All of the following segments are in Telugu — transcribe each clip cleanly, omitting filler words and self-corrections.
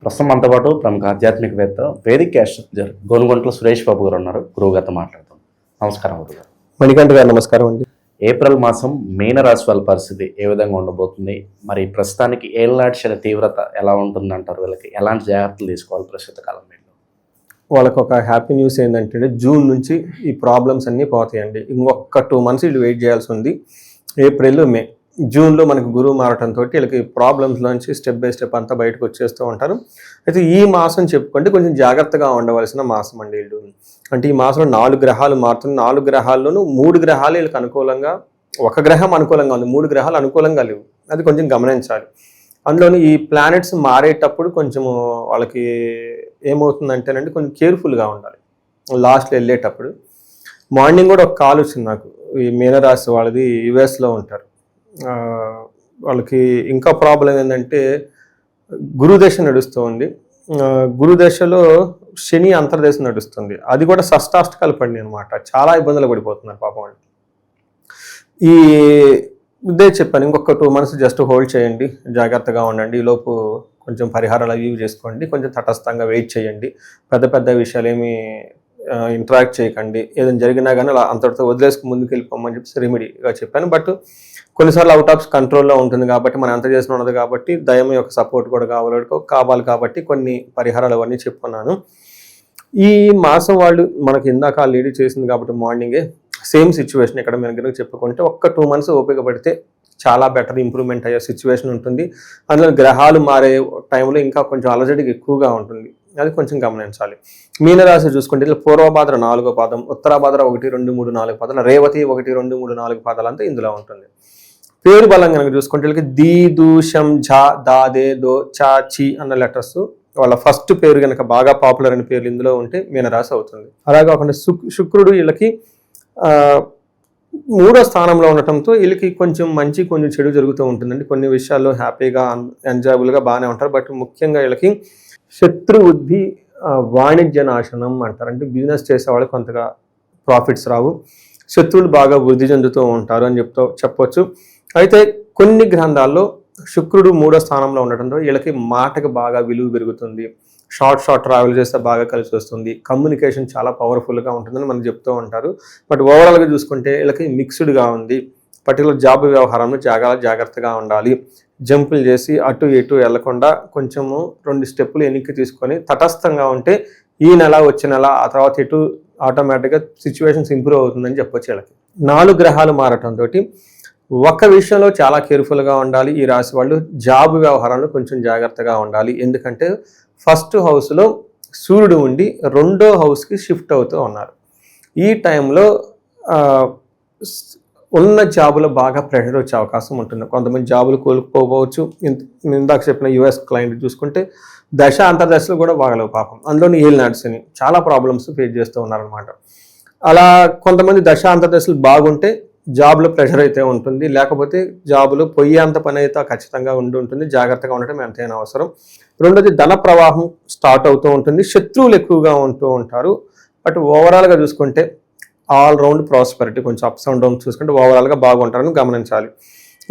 ప్రస్తుతం మనతో పాటు ప్రముఖ ఆధ్యాత్మికవేత్త వేదిక్ ఆస్ట్రాలజర్ గోనుగుంట్ల సురేష్ బాబు గారు ఉన్నారు. గురువుగారితో మాట్లాడుతాం. నమస్కారం గురుగారు. మణికంఠ గారు నమస్కారం అండి. ఏప్రిల్ మాసం మీనరాశి వాళ్ళ పరిస్థితి ఏ విధంగా ఉండబోతుంది, మరి ప్రస్తుతానికి ఏళ్ళనాటి శని తీవ్రత ఎలా ఉంటుంది అంటారు, వీళ్ళకి ఎలాంటి జాగ్రత్తలు తీసుకోవాలి ప్రస్తుత కాలంలో? వాళ్ళకి ఒక హ్యాపీ న్యూస్ ఏంటంటే జూన్ నుంచి ఈ ప్రాబ్లమ్స్ అన్నీ పోతాయండి. ఇంకొక 2 months వీళ్ళు వెయిట్ చేయాల్సి ఉంది. ఏప్రిల్, మే, జూన్లో మనకు గురువు మారటంతో వీళ్ళకి ప్రాబ్లమ్స్లోంచి స్టెప్ బై స్టెప్ అంతా బయటకు వచ్చేస్తూ ఉంటారు. అయితే ఈ మాసం చెప్పుకుంటే కొంచెం జాగ్రత్తగా ఉండవలసిన మాసం అండి వీళ్ళు. అంటే ఈ మాసంలో 4 గ్రహాలు మారుతుంది. 4 గ్రహాల్లోనూ 3 గ్రహాలు వీళ్ళకి అనుకూలంగా, ఒక గ్రహం అనుకూలంగా ఉంది, 3 గ్రహాలు అనుకూలంగా లేవు. అది కొంచెం గమనించాలి. అందులోని ఈ ప్లానెట్స్ మారేటప్పుడు కొంచెము వాళ్ళకి ఏమవుతుందంటేనండి కొంచెం కేర్ఫుల్గా ఉండాలి. లాస్ట్లో వెళ్ళేటప్పుడు మార్నింగ్ కూడా ఒక కాల్ వచ్చింది నాకు. ఈ మీనరాశి వాళ్ళది యుఎస్లో ఉంటారు. వాళ్ళకి ఇంకా ప్రాబ్లం ఏంటంటే గురుదశ నడుస్తూ ఉంది. గురుదశలో శని అంతర్దశ నడుస్తుంది. అది కూడా షష్టాష్టకాలు పడినాయి అనమాట. చాలా ఇబ్బందులు పడిపోతున్నారు పాపం వాళ్ళు. ఈ ఇదే చెప్పాను, ఇంకొక 2 months జస్ట్ హోల్డ్ చేయండి, జాగ్రత్తగా ఉండండి, ఈలోపు కొంచెం పరిహారాలు అవి చేసుకోండి, కొంచెం తటస్థంగా వెయిట్ చేయండి, పెద్ద పెద్ద విషయాలు ఏమి ఇంటరాక్ట్ చేయకండి, ఏదైనా జరిగినా కానీ అలా అంతటితో వదిలేసుకు ముందుకు వెళ్ళిపోమని చెప్పి రెమెడీగా చెప్పాను. బట్ కొన్నిసార్లు అవుట్ ఆఫ్ కంట్రోల్లో ఉంటుంది కాబట్టి మనం ఎంత చేసిన ఉన్నది కాబట్టి దైవం యొక్క సపోర్ట్ కూడా కావాలి కాబట్టి కొన్ని పరిహారాలు అవన్నీ చెప్పుకున్నాను. ఈ మాసం వాళ్ళు మనకి ఇందాక లీడ్ చేసింది కాబట్టి మార్నింగే సేమ్ సిచ్యువేషన్ ఇక్కడ మేము కనుక చెప్పుకుంటే ఒక్క 2 months ఓపిక పడితే చాలా బెటర్ ఇంప్రూవ్మెంట్ అయ్యే సిచ్యువేషన్ ఉంటుంది. అందులో గ్రహాలు మారే టైంలో ఇంకా కొంచెం అలజడికి ఎక్కువగా ఉంటుంది. అది కొంచెం గమనించాలి. మీనరాశి చూసుకుంటే ఇలా పూర్వభాద్ర 4వ పాదం, ఉత్తరాభాద్ర 1, 2, 3, 4 పాదాలు, రేవతి 1, 2, 3, 4 పాదాలు అంతా ఇందులో ఉంటుంది. పేరు బలం కనుక చూసుకుంటే వీళ్ళకి దీ, దూ, షం, ఝా, దా, దే, దో, చా, చి అన్న లెటర్స్ వాళ్ళ ఫస్ట్ పేరు కనుక బాగా పాపులర్ అయిన పేర్లు ఇందులో ఉంటే మీనరాశి అవుతుంది. అలాగే కాకుండా శుక్రుడు వీళ్ళకి 3వ స్థానంలో ఉండటంతో వీళ్ళకి కొంచెం మంచి కొంచెం చెడు జరుగుతూ ఉంటుందండి. కొన్ని విషయాల్లో హ్యాపీగా ఎంజాయబుల్గా బాగానే ఉంటారు. బట్ ముఖ్యంగా వీళ్ళకి శత్రు వృద్ధి, వాణిజ్య నాశనం అంటారు. అంటే బిజినెస్ చేసే వాళ్ళకి కొంతగా ప్రాఫిట్స్ రావు, శత్రువులు బాగా వృద్ధి చెందుతూ ఉంటారు అని చెప్పవచ్చు. అయితే కొన్ని గ్రంథాల్లో శుక్రుడు 3వ స్థానంలో ఉండటంతో వీళ్ళకి మాటకు బాగా విలువ పెరుగుతుంది, షార్ట్ ట్రావెల్ చేస్తే బాగా కలిసి వస్తుంది, కమ్యూనికేషన్ చాలా పవర్ఫుల్గా ఉంటుందని మనం చెప్తూ ఉంటారు. బట్ ఓవరాల్గా చూసుకుంటే వీళ్ళకి మిక్స్డ్గా ఉంది. పర్టికులర్ జాబ్ వ్యవహారంలో జాగ్రత్తగా ఉండాలి. జంపులు చేసి అటు ఇటు వెళ్లకుండా కొంచెము 2 స్టెప్పులు వెనక్కి తీసుకొని తటస్థంగా ఉంటే ఈ నెల వచ్చే నెల ఆ తర్వాత ఇటు ఆటోమేటిక్గా సిచ్యువేషన్స్ ఇంప్రూవ్ అవుతుందని చెప్పొచ్చు. వీళ్ళకి 4 గ్రహాలు మారటంతో ఒక్క విషయంలో చాలా కేర్ఫుల్గా ఉండాలి. ఈ రాశి వాళ్ళు జాబ్ వ్యవహారంలో కొంచెం జాగ్రత్తగా ఉండాలి. ఎందుకంటే ఫస్ట్ హౌస్లో సూర్యుడు ఉండి 2వ హౌస్కి షిఫ్ట్ అవుతూ ఉన్నారు. ఈ టైంలో ఉన్న జాబులో బాగా ప్రెషర్ వచ్చే అవకాశం ఉంటుంది. కొంతమంది జాబులు కోల్పోవచ్చు. ఇందాక చెప్పిన యుఎస్ క్లయింట్ చూసుకుంటే దశ అంతర్దశలు కూడా బాగలేవు పాపం. అందులోని ఏలినాటి శని చాలా ప్రాబ్లమ్స్ ఫేస్ చేస్తూ ఉన్నారనమాట. అలా కొంతమంది దశ అంతర్దశలు బాగుంటే జాబ్లో ప్రెషర్ అయితే ఉంటుంది, లేకపోతే జాబులో పొయ్యేంత పని అయితే ఖచ్చితంగా ఉంటుంది. జాగ్రత్తగా ఉండటం ఎంతైనా అవసరం. రెండోది ధన ప్రవాహం స్టార్ట్ అవుతూ ఉంటుంది, శత్రువులు ఎక్కువగా ఉంటూ ఉంటారు. బట్ ఓవరాల్గా చూసుకుంటే ఆల్రౌండ్ ప్రాస్పెరిటీ, కొంచెం అప్స్ అండ్ డౌన్స్ చూసుకుంటే ఓవరాల్గా బాగుంటారని గమనించాలి.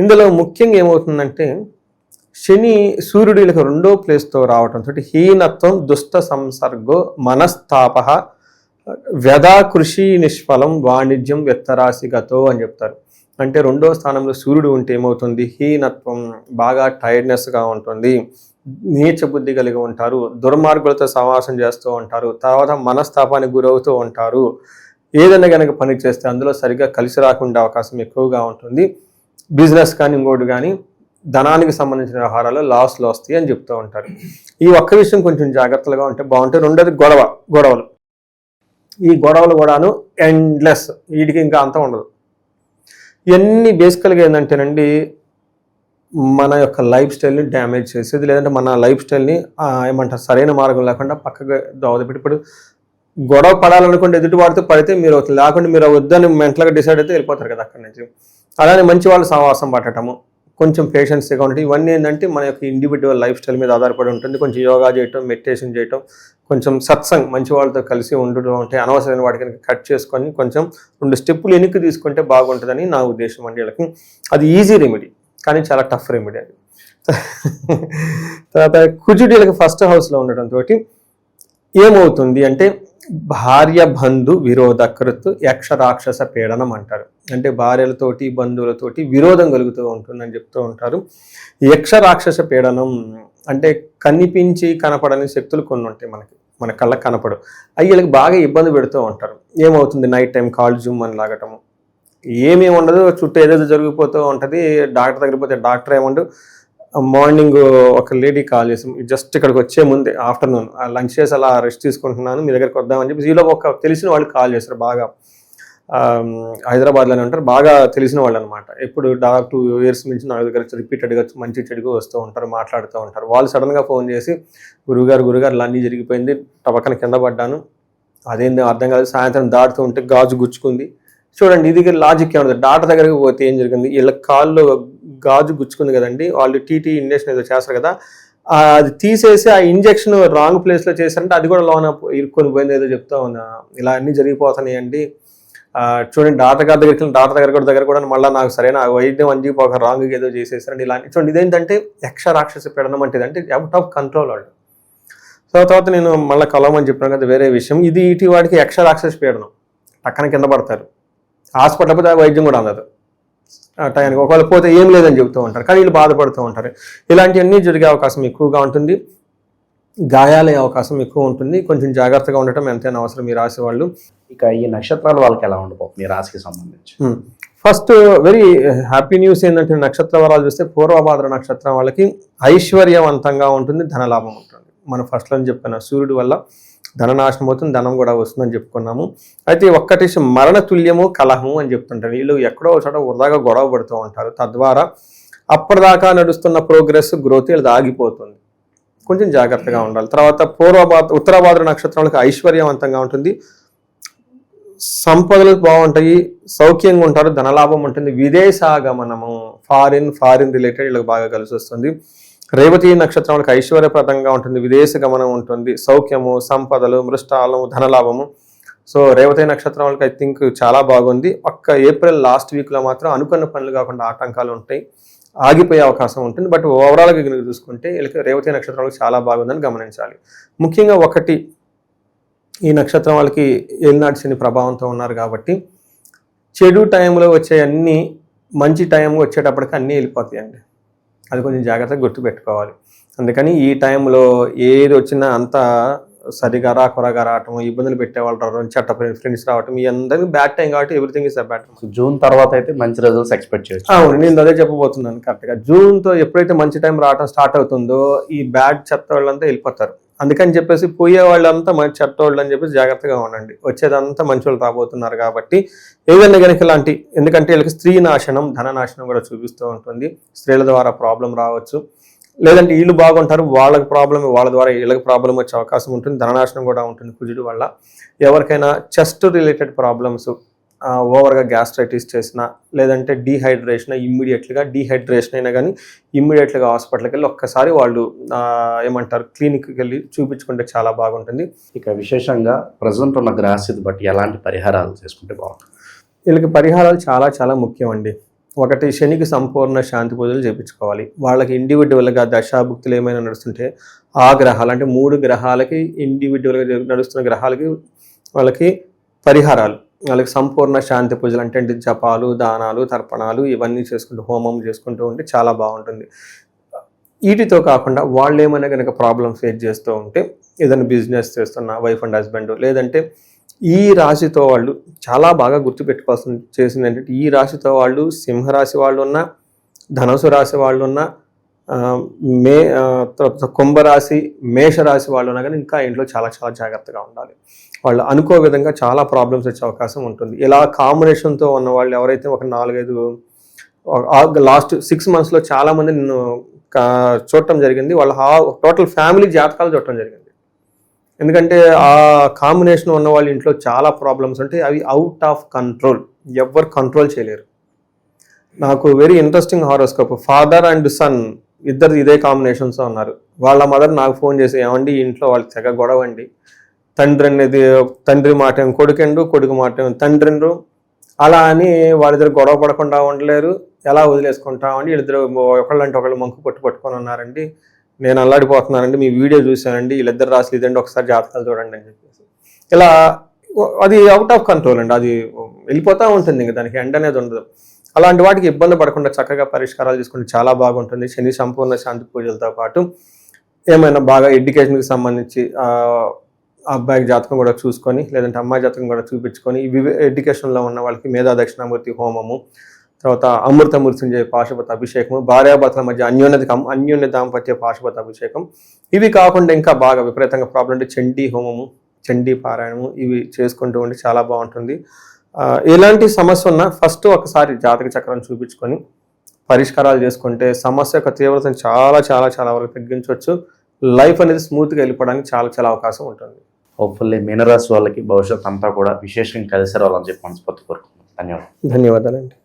ఇందులో ముఖ్యంగా ఏమవుతుందంటే శని సూర్యుడు వీళ్ళకి 2వ ప్లేస్తో రావడంతో హీనత్వం, దుష్ట సంసర్గో, మనస్తాప, వ్యధా, కృషి నిష్ఫలం, వాణిజ్యం వ్యత్తరాశిగతో అని చెప్తారు. అంటే 2వ స్థానంలో సూర్యుడు ఉంటే ఏమవుతుంది, హీనత్వం, బాగా టైర్డ్నెస్గా ఉంటుంది, నీచ బుద్ధి కలిగి ఉంటారు, దుర్మార్గులతో సమావేశం చేస్తూ ఉంటారు, తర్వాత మనస్తాపానికి గురవుతూ ఉంటారు. ఏదైనా కనుక పని చేస్తే అందులో సరిగ్గా కలిసి రాకుండా అవకాశం ఎక్కువగా ఉంటుంది. బిజినెస్ కానీ ఇంకోటి కానీ ధనానికి సంబంధించిన వ్యవహారాలు లాస్లో వస్తాయి అని చెప్తూ ఉంటారు. ఈ ఒక్క విషయం కొంచెం జాగ్రత్తగా ఉంటే బాగుంటుంది. రెండోది గొడవలు. ఈ గొడవలు కూడాను ఎండ్లెస్, వీటికి ఇంకా అంతం ఉండదు. ఇవన్నీ బేసికల్గా ఏంటంటేనండి మన యొక్క లైఫ్ స్టైల్ని డ్యామేజ్ చేసేది, లేదంటే మన లైఫ్ స్టైల్ని ఏమంటారు సరైన మార్గం లేకుండా పక్కగా దోవదపెట్టి, ఇప్పుడు గొడవ పడాలనుకుంటే ఎదుటి వాడితో పడితే మీరు లేకుండా మీరు వద్దని మెంటల్గా డిసైడ్ అయితే వెళ్ళిపోతారు కదా అక్కడి నుంచి. అలానే మంచి వాళ్ళు సహవాసం పట్టడము, కొంచెం పేషెన్స్గా ఉండటం, ఇవన్నీ ఏంటంటే మన యొక్క ఇండివిజువల్ లైఫ్ స్టైల్ మీద ఆధారపడి ఉంటుంది. కొంచెం యోగా చేయటం, మెడిటేషన్ చేయటం, కొంచెం సత్సంగ్ మంచి వాళ్ళతో కలిసి ఉండడం, అంటే అనవసరమైన వాటికి కట్ చేసుకొని కొంచెం 2 స్టెప్పులు వెనక్కి తీసుకుంటే బాగుంటుందని నా ఉద్దేశం అండి. వీళ్ళకి అది ఈజీ రెమెడీ, కానీ చాలా టఫ్ రెమెడీ అది. తర్వాత కుజుడీలకు ఫస్ట్ హౌస్లో ఉండటంతో ఏమవుతుంది అంటే భార్య బంధు విరోధకృత్ యక్ష రాక్షస పీడనం అంటారు. అంటే భార్యలతోటి బంధువులతోటి విరోధం కలుగుతూ ఉంటుందని చెప్తూ ఉంటారు. యక్ష రాక్షస పీడనం అంటే కనిపించి కనపడని శక్తులు కొన్ని ఉంటాయి మన కళ్ళకు కనపడు, అవి వీళ్ళకి బాగా ఇబ్బంది పెడుతూ ఉంటారు. ఏమవుతుంది, నైట్ టైం కాళ్ళు జుమ్ అని లాగటము, ఏమీ ఉండదు, చుట్టూ ఏదేదో జరిగిపోతూ ఉంటుంది. డాక్టర్ దగ్గర పోతే డాక్టర్ ఏమండు, మార్నింగ్ ఒక లేడీ కాల్ చేసి జస్ట్ ఇక్కడికి వచ్చే ముందే ఆఫ్టర్నూన్ లంచ్ చేసి అలా రెస్ట్ తీసుకుంటున్నాను, మీ దగ్గరికి వద్దామని చెప్పి ఈలో ఒక తెలిసిన వాళ్ళు కాల్ చేస్తారు. బాగా హైదరాబాద్లోనే ఉంటారు, బాగా తెలిసిన వాళ్ళు అనమాట. ఎప్పుడు దాదాపు 2 years నుంచి నా దగ్గర రిపీటెడ్గా మంచి చెడుగా వస్తూ ఉంటారు, మాట్లాడుతూ ఉంటారు. వాళ్ళు సడన్గా ఫోన్ చేసి గురుగారు ఇలా అన్నీ జరిగిపోయింది, టపక్కన కింద పడ్డాను, అదేందో అర్థం కాదు, సాయంత్రం దాటుతూ ఉంటే గాజు గుచ్చుకుంది. చూడండి, ఇది లాజిక్ ఏమన్నది, డాక్టర్ దగ్గరికి పోతే ఏం జరిగింది, వీళ్ళ కాల్లో గాజు గుచ్చుకుంది కదండి, వాళ్ళు టీటీ ఇంజక్షన్ ఏదో చేస్తారు కదా, అది తీసేసి ఆ ఇంజక్షన్ రాంగ్ ప్లేస్లో చేశారంటే అది కూడా లోన ఇరుక్కొని పోయింది ఏదో చెప్తా ఉన్నా. ఇలా అన్నీ జరిగిపోతున్నాయండి. చూడండి, డాక్టర్ దగ్గర కూడా మళ్ళీ నాకు సరైన వైద్యం అందిపోక రాంగ్ ఏదో చేసేసారండి. ఇలాంటి చూడండి, ఇదేంటంటే యక్ష రాక్షస పీడనం అంటే అవుట్ ఆఫ్ కంట్రోల్ వాళ్ళు. తర్వాత నేను మళ్ళీ కలవమని చెప్పినాను కదా, వేరే విషయం, ఇది ఇటు వాడికి యక్ష రాక్షస పీడనం, పక్కన కింద పడతారు, హాస్పిటల్ పోతే వైద్యం కూడా అందదు టైంకి, ఒకవేళ పోతే ఏం లేదని చెబుతూ ఉంటారు, కానీ వీళ్ళు బాధపడుతూ ఉంటారు. ఇలాంటివన్నీ జరిగే అవకాశం ఎక్కువగా ఉంటుంది, గాయాలయ్యే అవకాశం ఎక్కువ ఉంటుంది. కొంచెం జాగ్రత్తగా ఉండటం ఎంతైనా అవసరం ఈ రాశి వాళ్ళు. ఇక ఈ నక్షత్రాలు వాళ్ళకి ఎలా ఉండబోతుంది మీ రాశికి సంబంధించి? ఫస్ట్ వెరీ హ్యాపీ న్యూస్ ఏంటంటే, నక్షత్ర వరాలు చూస్తే పూర్వభాద్ర నక్షత్రం వాళ్ళకి ఐశ్వర్యవంతంగా ఉంటుంది, ధనలాభం ఉంటుంది. మనం ఫస్ట్లో చెప్పిన సూర్యుడి వల్ల ధననాశనం అవుతుంది, ధనం కూడా వస్తుందని చెప్పుకున్నాము. అయితే ఒక్కటి మరణ తుల్యము కలహము అని చెప్తుంటారు. వీళ్ళు ఎక్కడో చోట వృధాగా గొడవ పడుతూ ఉంటారు, తద్వారా అప్పటిదాకా నడుస్తున్న ప్రోగ్రెస్ గ్రోత్ వీళ్ళది ఆగిపోతుంది. కొంచెం జాగ్రత్తగా ఉండాలి. తర్వాత ఉత్తరభాద్ర నక్షత్రాలకు ఐశ్వర్యవంతంగా ఉంటుంది, సంపదలు బాగుంటాయి, సౌఖ్యంగా ఉంటారు, ధనలాభం ఉంటుంది, విదేశాగమనము ఫారిన్ రిలేటెడ్ వీళ్ళకి బాగా కలిసి వస్తుంది. రేవతి నక్షత్రాలకు ఐశ్వర్యప్రదంగా ఉంటుంది, విదేశ గమనం ఉంటుంది, సౌఖ్యము, సంపదలు, మృష్టాలము, ధనలాభము. సో రేవతి నక్షత్రం వాళ్ళకి ఐ థింక్ చాలా బాగుంది. ఏప్రిల్ లాస్ట్ వీక్లో మాత్రం అనుకున్న పనులు కాకుండా ఆటంకాలు ఉంటాయి, ఆగిపోయే అవకాశం ఉంటుంది. బట్ ఓవరాల్గా కనుక చూసుకుంటే వీళ్ళకి రేవతి నక్షత్రం వాళ్ళకి చాలా బాగుందని గమనించాలి. ముఖ్యంగా ఒకటి, ఈ నక్షత్రం వాళ్ళకి ఏలినాటి శని ప్రభావంతో ఉన్నారు కాబట్టి చెడు టైంలో వచ్చే అన్నీ మంచి టైం వచ్చేటప్పటికి అన్నీ వెళ్ళిపోతాయండి. అది కొంచెం జాగ్రత్తగా గుర్తుపెట్టుకోవాలి. అందుకని ఈ టైంలో ఏది వచ్చినా అంతా సరిగా కొరగా రావటం, ఇబ్బందులు పెట్టేవాళ్ళు రావడం, చెట్ట ఫ్రెండ్స్ రావటం, ఈ అందరికీ బ్యాడ్ టైం కాబట్టి everything is a bad time. June తర్వాత అయితే మంచి రిజల్ట్స్ ఎక్స్పెక్ట్ చేయొచ్చు. అవును, నేను అదే చెప్పబోతున్నాను కరెక్ట్గా. జూన్తో ఎప్పుడైతే మంచి టైం రావడం స్టార్ట్ అవుతుందో ఈ బ్యాడ్ చెత్త వాళ్ళంతా వెళ్ళిపోతారు. అందుకని చెప్పేసి పోయే వాళ్ళంతా మంచి చెత్త వాళ్ళు అని చెప్పేసి జాగ్రత్తగా ఉండండి. వచ్చేదంతా మంచి వాళ్ళు రాబోతున్నారు కాబట్టి ఏదైనా కనుక ఇలాంటి, ఎందుకంటే వీళ్ళకి స్త్రీ నాశనం, ధన నాశనం కూడా చూపిస్తూ ఉంటుంది. స్త్రీల ద్వారా ప్రాబ్లం రావచ్చు, లేదంటే వీళ్ళు బాగుంటారు, వాళ్ళకి ప్రాబ్లం, వాళ్ళ ద్వారా వీళ్ళకి ప్రాబ్లం వచ్చే అవకాశం ఉంటుంది. ధననాశనం కూడా ఉంటుంది కుజుడు వల్ల. ఎవరికైనా చెస్ట్ రిలేటెడ్ ప్రాబ్లమ్స్, ఓవర్గా గ్యాస్ట్రైటిస్ చేసినా, లేదంటే డీహైడ్రేషన్ అయినా కానీ ఇమ్మీడియట్గా హాస్పిటల్కి వెళ్ళి ఒక్కసారి వాళ్ళు క్లినిక్కి వెళ్ళి చూపించుకుంటే చాలా బాగుంటుంది. ఇక విశేషంగా ప్రజెంట్ ఉన్న గ్రహస్థితి బట్టి ఎలాంటి పరిహారాలు చేసుకుంటే బాగుంటుంది? వీళ్ళకి పరిహారాలు చాలా చాలా ముఖ్యం అండి. ఒకటి, శనికి సంపూర్ణ శాంతి పూజలు చేయించుకోవాలి. వాళ్ళకి ఇండివిజువల్గా దశాభుక్తులు ఏమైనా నడుస్తుంటే ఆ గ్రహాలు, అంటే 3 గ్రహాలకి ఇండివిజువల్గా నడుస్తున్న గ్రహాలకి వాళ్ళకి పరిహారాలు, వాళ్ళకి సంపూర్ణ శాంతి పూజలు అంటే జపాలు, దానాలు, తర్పణాలు ఇవన్నీ చేసుకుంటూ, హోమం చేసుకుంటూ ఉంటే చాలా బాగుంటుంది. వీటితో కాకుండా వాళ్ళు ఏమైనా కనుక ప్రాబ్లమ్ ఫేస్ చేస్తూ ఉంటే, ఏదైనా బిజినెస్ చేస్తున్న వైఫ్ అండ్ హస్బెండ్, లేదంటే ఈ రాశితో వాళ్ళు చాలా బాగా గుర్తుపెట్టుకోవాల్సిన చేసింది ఏంటంటే, ఈ రాశితో వాళ్ళు సింహరాశి వాళ్ళు ఉన్న, ధనుసు రాశి వాళ్ళు ఉన్న, కుంభరాశి, మేషరాశి వాళ్ళు ఉన్నా కానీ ఇంకా ఇంట్లో చాలా చాలా జాగ్రత్తగా ఉండాలి. వాళ్ళు అనుకో విధంగా చాలా ప్రాబ్లమ్స్ వచ్చే అవకాశం ఉంటుంది. ఇలా కాంబినేషన్తో ఉన్న వాళ్ళు ఎవరైతే ఒక 4-5 లాస్ట్ 6 monthsలో చాలామంది నేను చూడటం జరిగింది. వాళ్ళ టోటల్ ఫ్యామిలీ జాతకాలు చూడటం జరిగింది. ఎందుకంటే ఆ కాంబినేషన్ ఉన్న వాళ్ళ ఇంట్లో చాలా ప్రాబ్లమ్స్ ఉంటాయి, అవి అవుట్ ఆఫ్ కంట్రోల్, ఎవ్వరు కంట్రోల్ చేయలేరు. నాకు very interesting horoscope, father and son ఇద్దరు ఇదే కాంబినేషన్స్తో ఉన్నారు. వాళ్ళ మదర్ నాకు ఫోన్ చేసి, ఏమండి ఇంట్లో వాళ్ళకి తెగ గొడవ అండి, తండ్రి మాట ఏం కొడుకు మాట ఏం తండ్రి, అలా అని వాళ్ళిద్దరు గొడవ పడకుండా ఉండలేరు, ఎలా వదిలేసుకుంటామండి, వీళ్ళిద్దరు ఒకళ్ళంటే ఒకళ్ళు మంకు పట్టుకొని ఉన్నారండి, నేను అల్లాడిపోతున్నానండి, మీ వీడియో చూశానండి, వీళ్ళిద్దరు రాసి ఇదండి ఒకసారి జాతకాలు చూడండి అని చెప్పేసి ఇలా అది అవుట్ ఆఫ్ కంట్రోల్ అండి, అది వెళ్ళిపోతూ ఉంటుంది, ఇంకా దానికి ఎండ్ అనేది ఉండదు. అలాంటి వాటికి ఇబ్బంది పడకుండా చక్కగా పరిష్కారాలు తీసుకుంటే చాలా బాగుంటుంది. శని సంపూర్ణ శాంతి పూజలతో పాటు ఏమైనా బాగా ఎడ్యుకేషన్కి సంబంధించి అబ్బాయి జాతకం కూడా చూసుకొని, లేదంటే అమ్మాయి జాతకం కూడా చూపించుకొని, ఎడ్యుకేషన్లో ఉన్న వాళ్ళకి మేధా దక్షిణామూర్తి హోమము, తర్వాత అమృత మృత్యుంజయ పాశుపత అభిషేకము, భార్యాభర్తల మధ్య అన్యోన్య దాంపత్య పాశుపత అభిషేకం, ఇవి కాకుండా ఇంకా బాగా విపరీతంగా ప్రాబ్లం అంటే చండీ హోమము, చండీ పారాయణము, ఇవి చేసుకుంటూ ఉండి చాలా బాగుంటుంది. ఎలాంటి సమస్య ఉన్నా ఫస్ట్ ఒకసారి జాతక చక్రం చూపించుకొని పరిష్కారాలు చేసుకుంటే సమస్య యొక్క తీవ్రతను చాలా చాలా చాలా వరకు తగ్గించవచ్చు. లైఫ్ అనేది స్మూత్గా వెళ్ళిపోవడానికి చాలా చాలా అవకాశం ఉంటుంది. హోప్ఫుల్లీ మీనరాశి వాళ్ళకి భవిష్యత్ అంతా కూడా విశేషంగా కలిసి రావాలని చెప్పి మనస్ఫూర్తి కోరుకుంటున్నాను. ధన్యవాదాలు. ధన్యవాదాలండి.